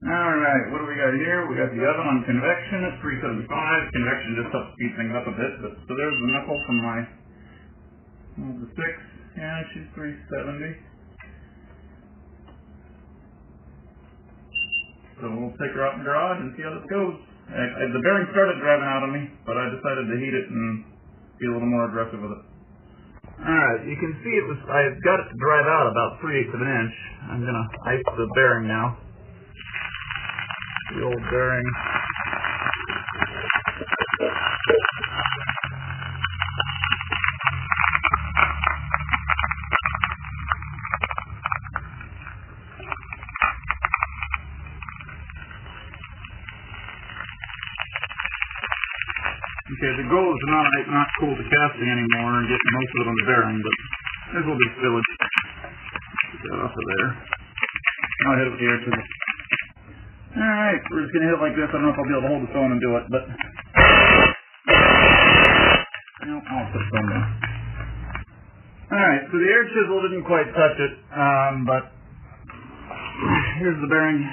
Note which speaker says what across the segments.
Speaker 1: Alright, what do we got here? We got the oven on convection at 375. Convection just helps speed things up a bit. But so there's the knuckle from my the 6. Yeah, she's 370. So we'll take her out in the garage and see how this goes. The bearing started driving out on me, but I decided to heat it and be a little more aggressive with it. Alright, you can see I got it to drive out about 3/8 of an inch. I'm going to ice the bearing now. The old bearing. Okay, the goal is not cool the casting anymore and get most of it on the bearing, but this will be spillage. Get that off of there. I'll hit it with the air chisel. Alright, we're just going to hit it like this. I don't know if I'll be able to hold the phone and do it, but... No, I'll put the phone down. Alright, so the air chisel didn't quite touch it, but... Here's the bearing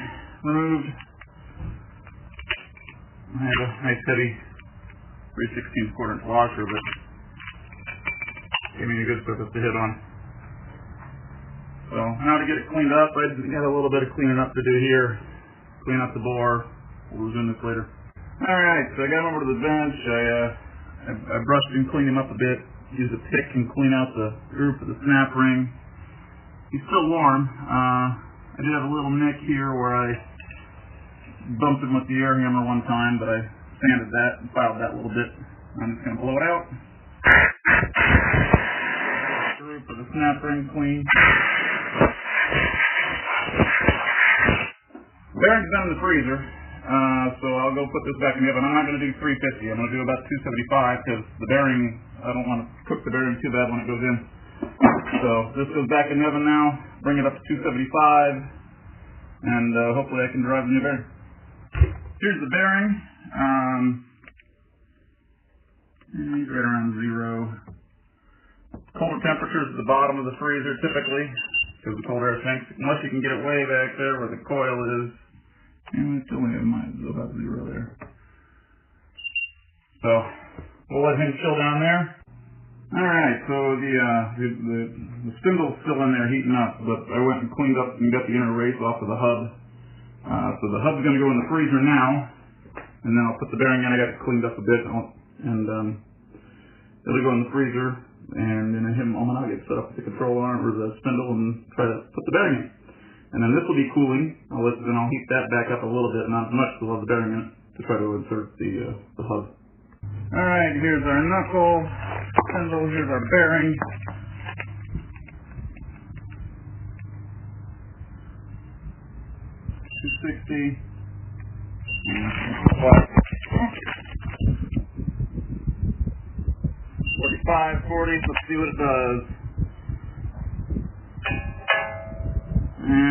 Speaker 1: removed. I have a nice heavy 3/16 inch washer, but gave me a good surface to hit on. So now to get it cleaned up, I got a little bit of cleaning up to do here. Clean up the bore. We'll resume this later. Alright, so I got him over to the bench. I brushed and cleaned him up a bit. Used a pick and clean out the group of the snap ring. He's still warm. I did have a little nick here where I bumped him with the air hammer one time, but I sanded that and filed that a little bit. I'm just going to blow it out. Group of the snap ring clean. Bearing's been in the freezer, so I'll go put this back in the oven. I'm not going to do 350. I'm going to do about 275 because the bearing, I don't want to cook the bearing too bad when it goes in. So this goes back in the oven now, bring it up to 275, and hopefully I can drive the new bearing. Here's the bearing. He's right around 0. Colder temperatures at the bottom of the freezer typically, because the cold air sinks, unless you can get it way back there where the coil is. And it's only about 0 there. So we'll let him chill down there. Alright, so the spindle's still in there heating up, but I went and cleaned up and got the inner race off of the hub. So the hub's going to go in the freezer now, and then I'll put the bearing in. I got it cleaned up a bit, and it'll go in the freezer, and then I'm going to get set up with the control arm or the spindle and try to put the bearing in. And then this will be cooling. I'll heat that back up a little bit, not much, to have the bearing in it to try to insert the hub. Alright, here's our knuckle, spindle, here's our bearing. $260. 45, 40, let's see what it does.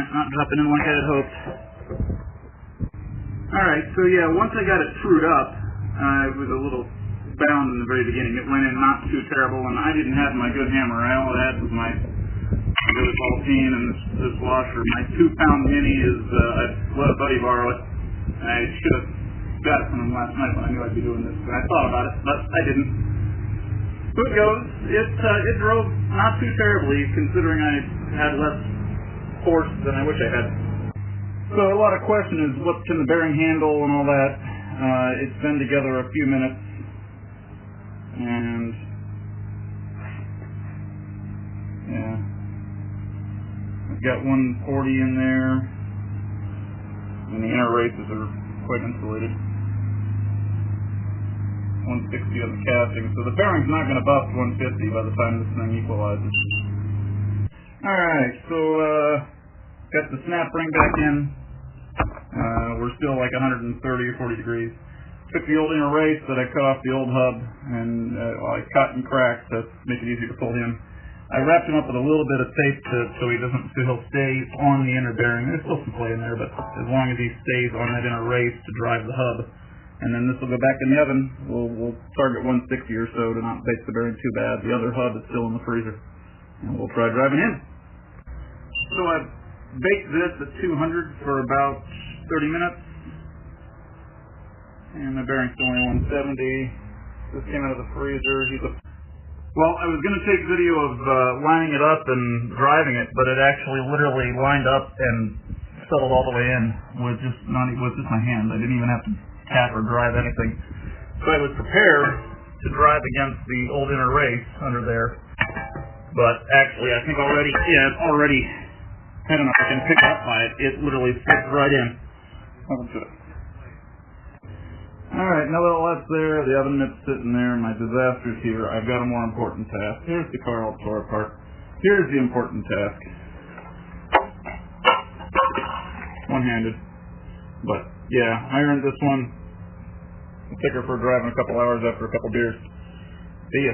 Speaker 1: Not dropping in like I had hoped. Alright, so yeah, once I got it trued up, it was a little bound in the very beginning. It went in not too terrible, and I didn't have my good hammer. All I had was my really ball peen and this washer. My 2-pound mini is, I let a buddy borrow it. I should have got it from him last night when I knew I'd be doing this. And I thought about it, but I didn't. So it goes. It drove not too terribly, considering I had less force than I wish I had. So a lot of question is, what can the bearing handle and all that? It's been together a few minutes, and yeah, I've got 140 in there, and the inner races are quite insulated. 160 on the casting, so the bearing's not going to bust 150 by the time this thing equalizes. Alright, so got the snap ring back in. We're still like 130 or 40 degrees. Took the old inner race that I cut off the old hub, and I cut and cracked to make it easier to pull him. I wrapped him up with a little bit of tape so he'll stay on the inner bearing. There's still some play in there, but as long as he stays on that inner race to drive the hub. And then this will go back in the oven. We'll target 160 or so to not bake the bearing too bad. The other hub is still in the freezer. And we'll try driving in. So I baked this at 200 for about 30 minutes. And my bearing's only 170. This came out of the freezer. Well, I was going to take video of lining it up and driving it, but it actually literally lined up and settled all the way in with just my hand. I didn't even have to tap or drive anything. So I was prepared to drive against the old inner race under there, but actually I think already I don't know if I can pick up by it. It literally fits right in. Alright, now that all that's there, the oven mitt's sitting there, my disaster's here, I've got a more important task. Here's the car all tore apart. Here's the important task. One-handed. But, yeah, I earned this one. I'll take her for a drive in a couple hours after a couple beers. See ya.